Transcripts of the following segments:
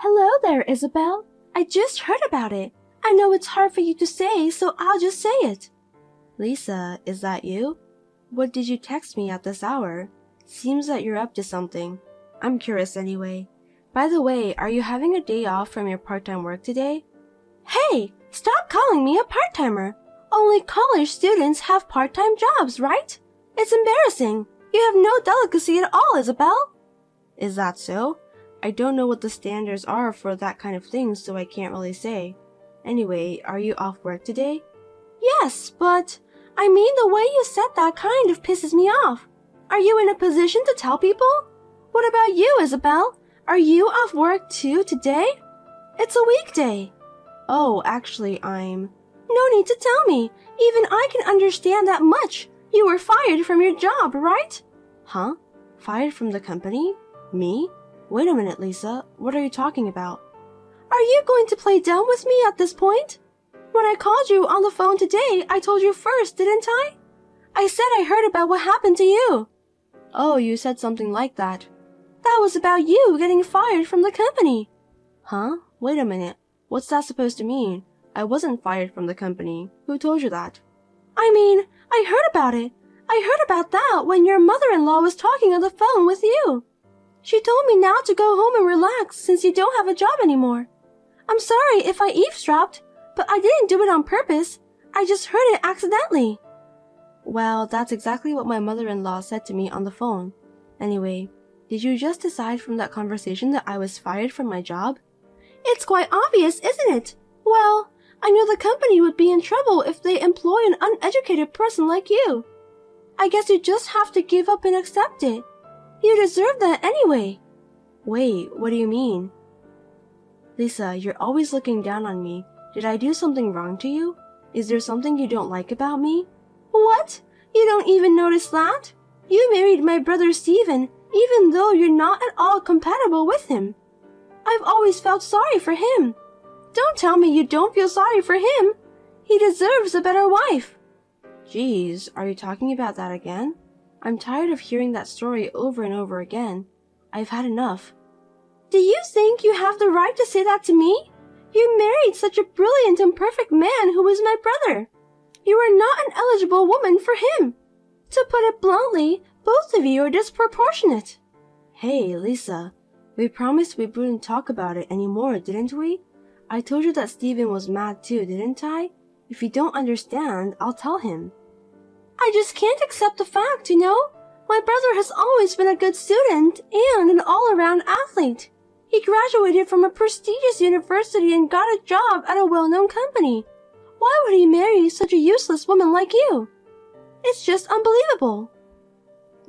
Hello there, Isabel. I just heard about it. I know it's hard for you to say, so I'll just say it. Lisa, is that you? What did you text me at this hour? Seems that you're up to something. I'm curious anyway. By the way, are you having a day off from your part-time work today? Hey, stop calling me a part-timer. Only college students have part-time jobs, right? It's embarrassing. You have no delicacy at all, Isabel. Is that so? I don't know what the standards are for that kind of thing, so I can't really say. Anyway, are you off work today? Yes, but I mean the way you said that kind of pisses me off. Are you in a position to tell people? What about you, Isabel? Are you off work too today? It's a weekday. Oh, actually, I'm... No need to tell me. Even I can understand that much. You were fired from your job, right? Huh? Fired from the company? Me? Wait a minute, Lisa. What are you talking about? Are you going to play dumb with me at this point? When I called you on the phone today, I told you first, didn't I? I said I heard about what happened to you. Oh, you said something like that. That was about you getting fired from the company. Huh? Wait a minute. What's that supposed to mean? I wasn't fired from the company. Who told you that? I mean, I heard about it. I heard about that when your mother-in-law was talking on the phone with you. She told me now to go home and relax since you don't have a job anymore. I'm sorry if I eavesdropped, but I didn't do it on purpose. I just heard it accidentally. Well, that's exactly what my mother-in-law said to me on the phone. Anyway, did you just decide from that conversation that I was fired from my job? It's quite obvious, isn't it? Well, I knew the company would be in trouble if they employ an uneducated person like you. I guess you just have to give up and accept it. You deserve that anyway. Wait, what do you mean? Lisa, you're always looking down on me. Did I do something wrong to you? Is there something you don't like about me? What? You don't even notice that? You married my brother Steven, even though you're not at all compatible with him. I've always felt sorry for him. Don't tell me you don't feel sorry for him. He deserves a better wife. Jeez, are you talking about that again? I'm tired of hearing that story over and over again. I've had enough. Do you think you have the right to say that to me? You married such a brilliant and perfect man who is my brother. You are not an eligible woman for him. To put it bluntly, both of you are disproportionate. Hey, Lisa, we promised we wouldn't talk about it anymore, didn't we? I told you that Steven was mad too, didn't I? If you don't understand, I'll tell him. I just can't accept the fact, you know? My brother has always been a good student and an all-around athlete. He graduated from a prestigious university and got a job at a well-known company. Why would he marry such a useless woman like you? It's just unbelievable.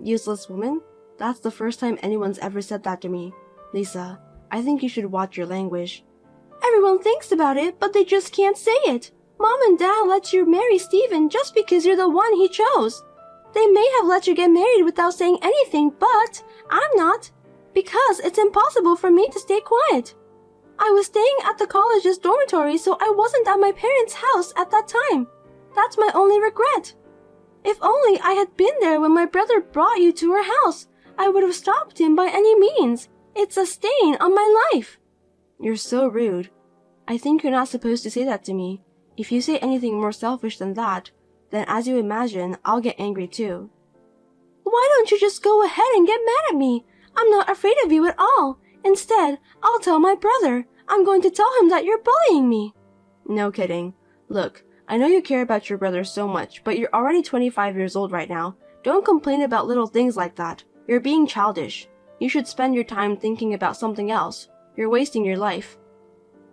Useless woman? That's the first time anyone's ever said that to me. Lisa, I think you should watch your language. Everyone thinks about it, but they just can't say it. Mom and Dad let you marry Steven just because you're the one he chose. They may have let you get married without saying anything, but I'm not. Because it's impossible for me to stay quiet. I was staying at the college's dormitory, so I wasn't at my parents' house at that time. That's my only regret. If only I had been there when my brother brought you to her house, I would have stopped him by any means. It's a stain on my life. You're so rude. I think you're not supposed to say that to me. If you say anything more selfish than that, then as you imagine, I'll get angry too. Why don't you just go ahead and get mad at me? I'm not afraid of you at all. Instead, I'll tell my brother. I'm going to tell him that you're bullying me. No kidding. Look, I know you care about your brother so much, but you're already 25 years old right now. Don't complain about little things like that. You're being childish. You should spend your time thinking about something else. You're wasting your life.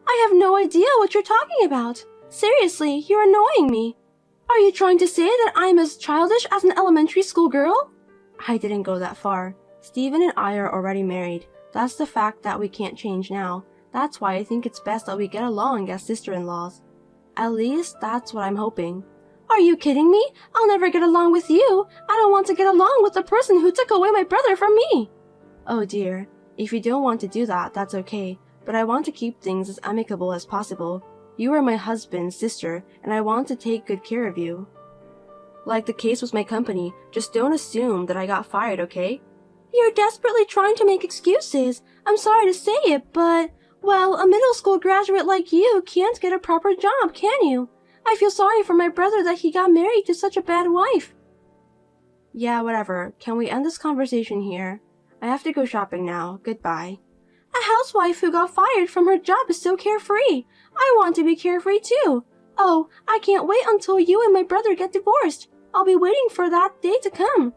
I have no idea what you're talking about. Seriously, you're annoying me. Are you trying to say that I'm as childish as an elementary school girl? I didn't go that far. Steven and I are already married. That's the fact that we can't change now. That's why I think it's best that we get along as sister-in-laws. At least, that's what I'm hoping. Are you kidding me? I'll never get along with you. I don't want to get along with the person who took away my brother from me. Oh dear. If you don't want to do that, that's okay. But I want to keep things as amicable as possible. You are my husband's sister, and I want to take good care of you. Like the case with my company, just don't assume that I got fired, okay? You're desperately trying to make excuses. I'm sorry to say it, but Well, a middle school graduate like you can't get a proper job, can you? I feel sorry for my brother that he got married to such a bad wife. Yeah, whatever. Can we end this conversation here? I have to go shopping now. Goodbye. A housewife who got fired from her job is so carefree. I want to be carefree too. Oh, I can't wait until you and my brother get divorced. I'll be waiting for that day to come.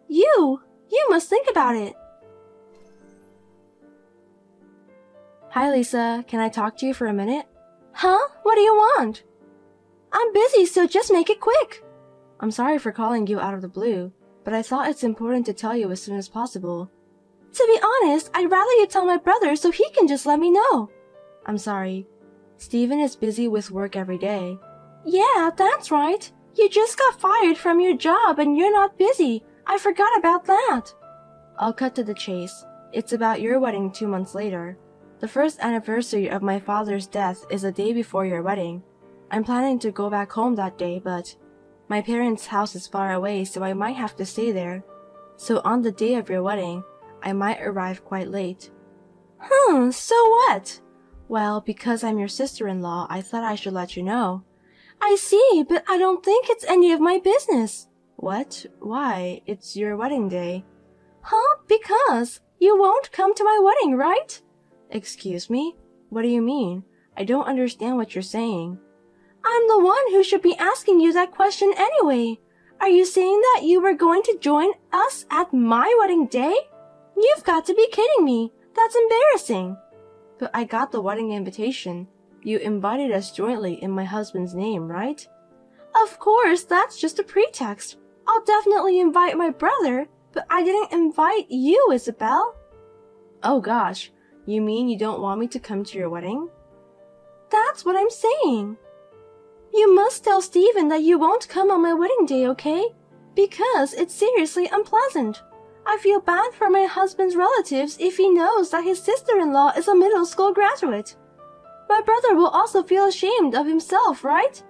You must think about it. Hi, Lisa. Can I talk to you for a minute? Huh? What do you want? I'm busy, so just make it quick. I'm sorry for calling you out of the blue, but I thought it's important to tell you as soon as possible. To be honest, I'd rather you tell my brother so he can just let me know. I'm sorry. Steven is busy with work every day. Yeah, that's right. You just got fired from your job and you're not busy. I forgot about that. I'll cut to the chase. It's about your wedding 2 months later. The first anniversary of my father's death is a day before your wedding. I'm planning to go back home that day, but my parents' house is far away, so I might have to stay there. So on the day of your wedding, I might arrive quite late. So what? Well, because I'm your sister-in-law, I thought I should let you know. I see, but I don't think it's any of my business. What? Why? It's your wedding day. Because you won't come to my wedding, right? Excuse me? What do you mean? I don't understand what you're saying. I'm the one who should be asking you that question anyway. Are you saying that you were going to join us at my wedding day? You've got to be kidding me. That's embarrassing. But I got the wedding invitation. You invited us jointly in my husband's name, right? Of course, that's just a pretext. I'll definitely invite my brother, but I didn't invite you, Isabel. Oh gosh, you mean you don't want me to come to your wedding? That's what I'm saying. You must tell Steven that you won't come on my wedding day, okay? Because it's seriously unpleasant. I feel bad for my husband's relatives if he knows that his sister-in-law is a middle school graduate. My brother will also feel ashamed of himself, right?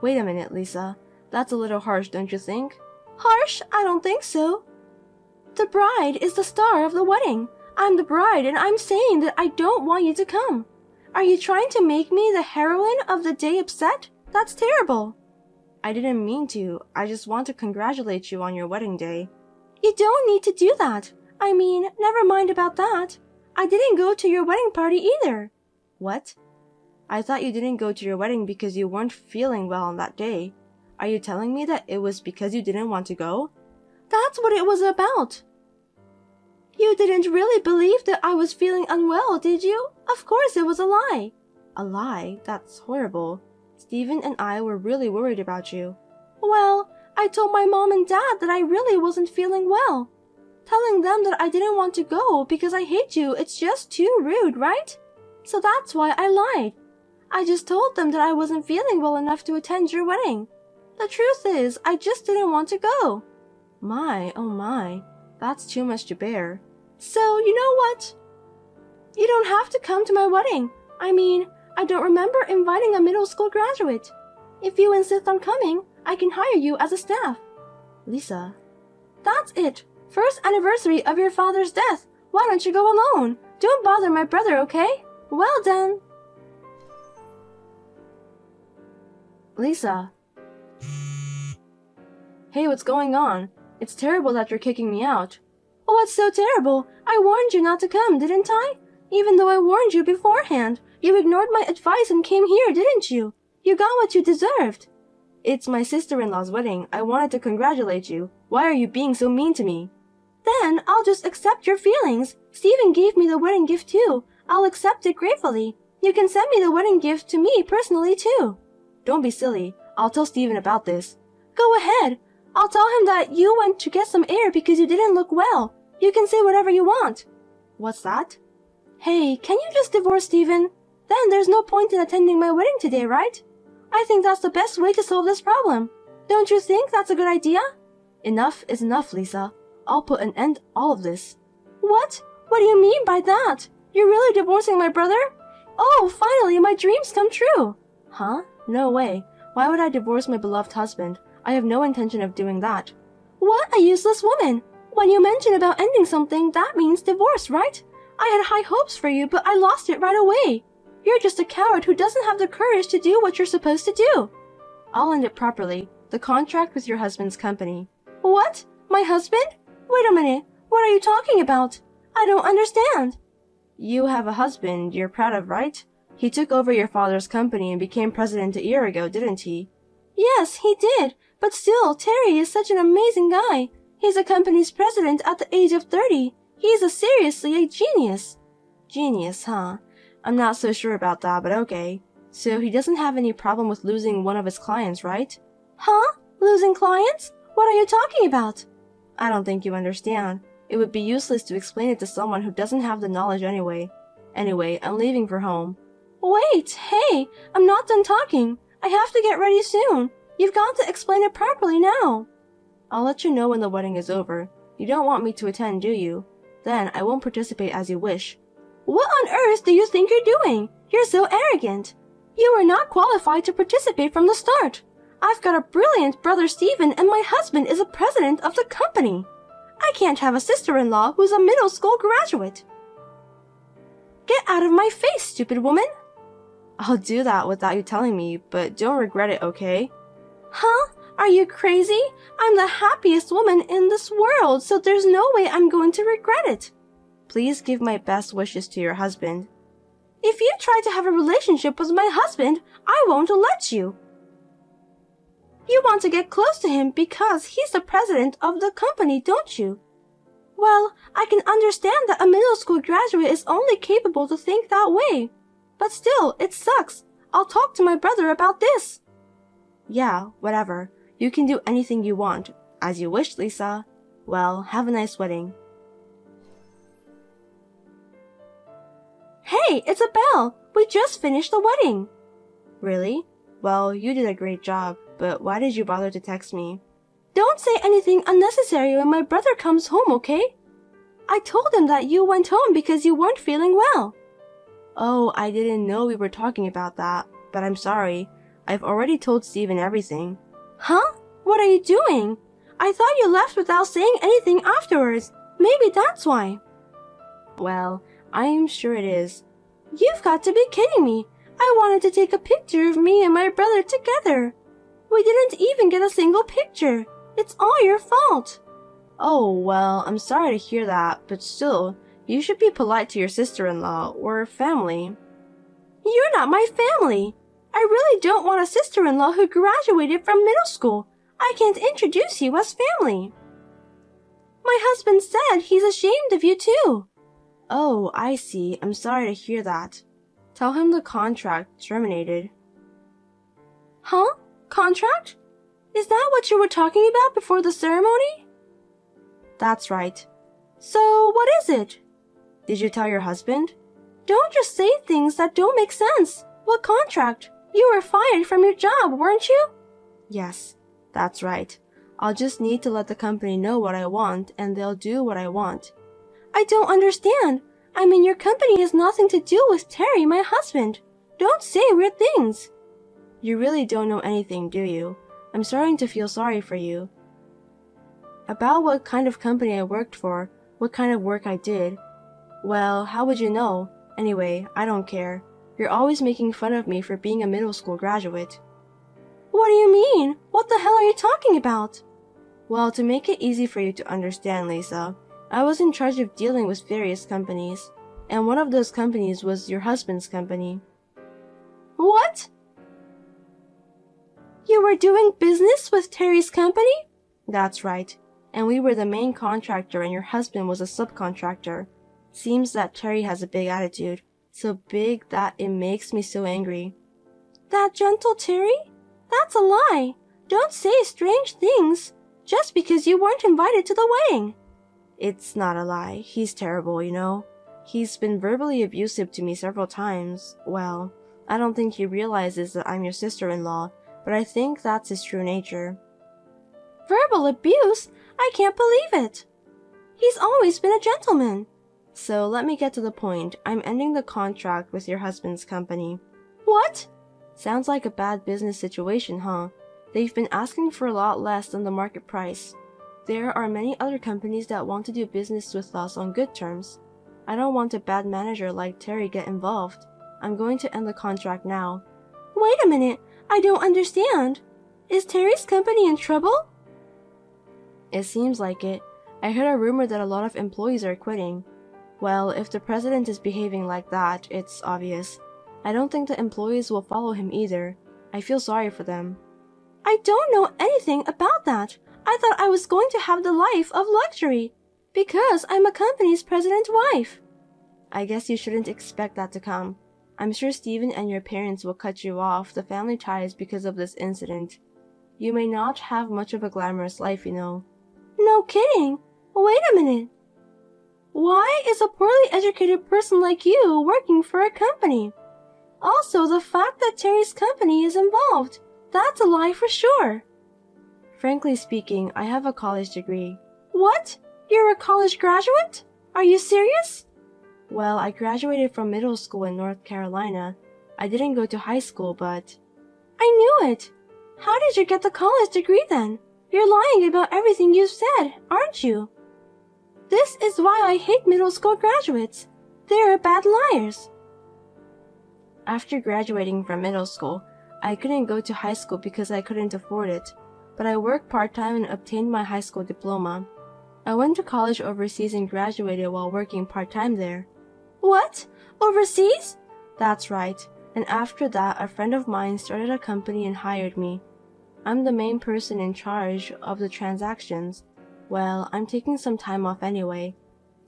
Wait a minute, Lisa. That's a little harsh, don't you think? Harsh? I don't think so. The bride is the star of the wedding. I'm the bride and I'm saying that I don't want you to come. Are you trying to make me the heroine of the day upset? That's terrible. I didn't mean to. I just want to congratulate you on your wedding day. You don't need to do that. I mean, never mind about that. I didn't go to your wedding party either. What? I thought you didn't go to your wedding because you weren't feeling well on that day. Are you telling me that it was because you didn't want to go? That's what it was about. You didn't really believe that I was feeling unwell, did you? Of course it was a lie. A lie? That's horrible. Steven and I were really worried about you. Well, I told my mom and dad that I really wasn't feeling well. Telling them that I didn't want to go because I hate you, it's just too rude, right? So that's why I lied. I just told them that I wasn't feeling well enough to attend your wedding. The truth is, I just didn't want to go. My, oh my, that's too much to bear. So, you know what? You don't have to come to my wedding. I mean, I don't remember inviting a middle school graduate. If you insist on coming, I can hire you as a staff. Lisa. That's it. First anniversary of your father's death. Why don't you go alone? Don't bother my brother, okay? Well done. Lisa. Hey, what's going on? It's terrible that you're kicking me out. What's so terrible? I warned you not to come, didn't I? Even though I warned you beforehand, you ignored my advice and came here, didn't you? You got what you deserved. It's my sister-in-law's wedding. I wanted to congratulate you. Why are you being so mean to me? Then I'll just accept your feelings. Steven gave me the wedding gift too. I'll accept it gratefully. You can send me the wedding gift to me personally too. Don't be silly. I'll tell Steven about this. Go ahead. I'll tell him that you went to get some air because you didn't look well. You can say whatever you want. What's that? Hey, can you just divorce Steven? Then there's no point in attending my wedding today, right? I think that's the best way to solve this problem. Don't you think that's a good idea? Enough is enough, Lisa. I'll put an end to all of this. What? What do you mean by that? You're really divorcing my brother? Oh, finally, my dreams come true. Huh? No way. Why would I divorce my beloved husband? I have no intention of doing that. What a useless woman. When you mention about ending something, that means divorce, right? I had high hopes for you, but I lost it right away. You're just a coward who doesn't have the courage to do what you're supposed to do. I'll end it properly. The contract with your husband's company. What? My husband? Wait a minute. What are you talking about? I don't understand. You have a husband you're proud of, right? He took over your father's company and became president a year ago, didn't he? Yes, he did. But still, Terry is such an amazing guy. He's a company's president at the age of 30. He's seriously a genius. Genius, huh? I'm not so sure about that, but okay. So he doesn't have any problem with losing one of his clients, right? Huh? Losing clients? What are you talking about? I don't think you understand. It would be useless to explain it to someone who doesn't have the knowledge anyway. Anyway, I'm leaving for home. Wait, hey, I'm not done talking. I have to get ready soon. You've got to explain it properly now. I'll let you know when the wedding is over. You don't want me to attend, do you? Then I won't participate as you wish. What on earth do you think you're doing? You're so arrogant. You were not qualified to participate from the start. I've got a brilliant brother Stephen and my husband is a president of the company. I can't have a sister-in-law who's a middle school graduate. Get out of my face, stupid woman. I'll do that without you telling me, but don't regret it, okay? Huh? Are you crazy? I'm the happiest woman in this world, so there's no way I'm going to regret it. Please give my best wishes to your husband. If you try to have a relationship with my husband, I won't let you. You want to get close to him because he's the president of the company, don't you? Well, I can understand that a middle school graduate is only capable to think that way. But still, it sucks. I'll talk to my brother about this. Yeah, whatever. You can do anything you want. As you wish, Lisa. Well, have a nice wedding. Hey, it's Belle. We just finished the wedding. Really? Well, you did a great job, but why did you bother to text me? Don't say anything unnecessary when my brother comes home, okay? I told him that you went home because you weren't feeling well. Oh, I didn't know we were talking about that, but I'm sorry. I've already told Steven everything. Huh? What are you doing? I thought you left without saying anything afterwards. Maybe that's why. Well, I am sure it is. You've got to be kidding me. I wanted to take a picture of me and my brother together. We didn't even get a single picture. It's all your fault. Oh, well, I'm sorry to hear that, but still, you should be polite to your sister-in-law or family. You're not my family. I really don't want a sister-in-law who graduated from middle school. I can't introduce you as family. My husband said he's ashamed of you too. Oh, I see. I'm sorry to hear that. Tell him the contract terminated. Huh? Contract? Is that what you were talking about before the ceremony? That's right. So, what is it? Did you tell your husband? Don't just say things that don't make sense. What contract? You were fired from your job, weren't you? Yes, that's right. I'll just need to let the company know what I want, and they'll do what I want. I don't understand. I mean, your company has nothing to do with Terry, my husband. Don't say weird things. You really don't know anything, do you? I'm starting to feel sorry for you. About what kind of company I worked for, what kind of work I did. Well, how would you know? Anyway, I don't care. You're always making fun of me for being a middle school graduate. What do you mean? What the hell are you talking about? Well, to make it easy for you to understand, Lisa, I was in charge of dealing with various companies, and one of those companies was your husband's company. What? You were doing business with Terry's company? That's right, and we were the main contractor and your husband was a subcontractor. Seems that Terry has a big attitude, so big that it makes me so angry. That gentle Terry? That's a lie. Don't say strange things, just because you weren't invited to the wedding. It's not a lie. He's terrible, you know. He's been verbally abusive to me several times. Well, I don't think he realizes that I'm your sister-in-law, but I think that's his true nature. Verbal abuse? I can't believe it. He's always been a gentleman. So let me get to the point. I'm ending the contract with your husband's company. What? Sounds like a bad business situation, huh? They've been asking for a lot less than the market price. There are many other companies that want to do business with us on good terms. I don't want a bad manager like Terry get involved. I'm going to end the contract now. Wait a minute, I don't understand. Is Terry's company in trouble? It seems like it. I heard a rumor that a lot of employees are quitting. Well, if the president is behaving like that, it's obvious. I don't think the employees will follow him either. I feel sorry for them. I don't know anything about that. I thought I was going to have the life of luxury, because I'm a company's president's wife. I guess you shouldn't expect that to come. I'm sure Steven and your parents will cut you off the family ties because of this incident. You may not have much of a glamorous life, you know. No kidding. Wait a minute. Why is a poorly educated person like you working for a company? Also, the fact that Terry's company is involved, that's a lie for sure. Frankly speaking, I have a college degree. What? You're a college graduate? Are you serious? Well, I graduated from middle school in North Carolina. I didn't go to high school, but... I knew it. How did you get the college degree then? You're lying about everything you've said, aren't you? This is why I hate middle school graduates. They're bad liars. After graduating from middle school, I couldn't go to high school because I couldn't afford it, but I worked part-time and obtained my high school diploma. I went to college overseas and graduated while working part-time there. What? Overseas? That's right, and after that a friend of mine started a company and hired me. I'm the main person in charge of the transactions. Well, I'm taking some time off anyway.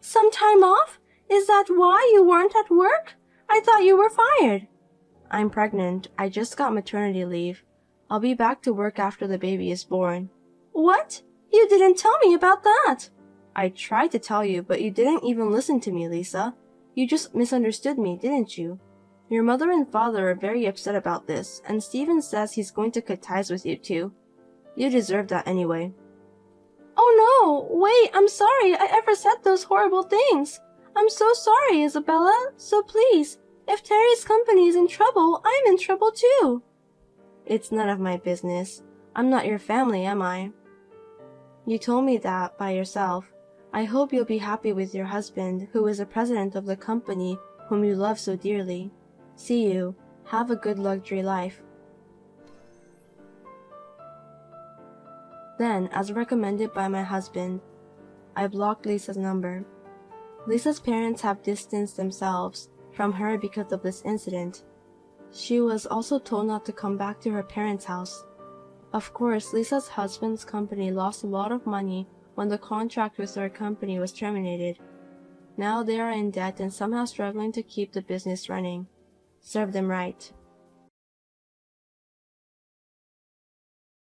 Some time off? Is that why you weren't at work? I thought you were fired. I'm pregnant. I just got maternity leave. I'll be back to work after the baby is born. What? You didn't tell me about that. I tried to tell you, but you didn't even listen to me, Lisa. You just misunderstood me, didn't you? Your mother and father are very upset about this, and Steven says he's going to cut ties with you too. You deserve that anyway. Oh no, wait, I'm sorry I ever said those horrible things. I'm so sorry, Isabella, so please, if Terry's company is in trouble, I'm in trouble too. It's none of my business. I'm not your family, am I? You told me that by yourself. I hope you'll be happy with your husband, who is the president of the company whom you love so dearly. See you. Have a good luxury life. Then, as recommended by my husband, I blocked Lisa's number. Lisa's parents have distanced themselves from her because of this incident. She was also told not to come back to her parents' house. Of course, Lisa's husband's company lost a lot of money when the contract with their company was terminated. Now they are in debt and somehow struggling to keep the business running. Serve them right.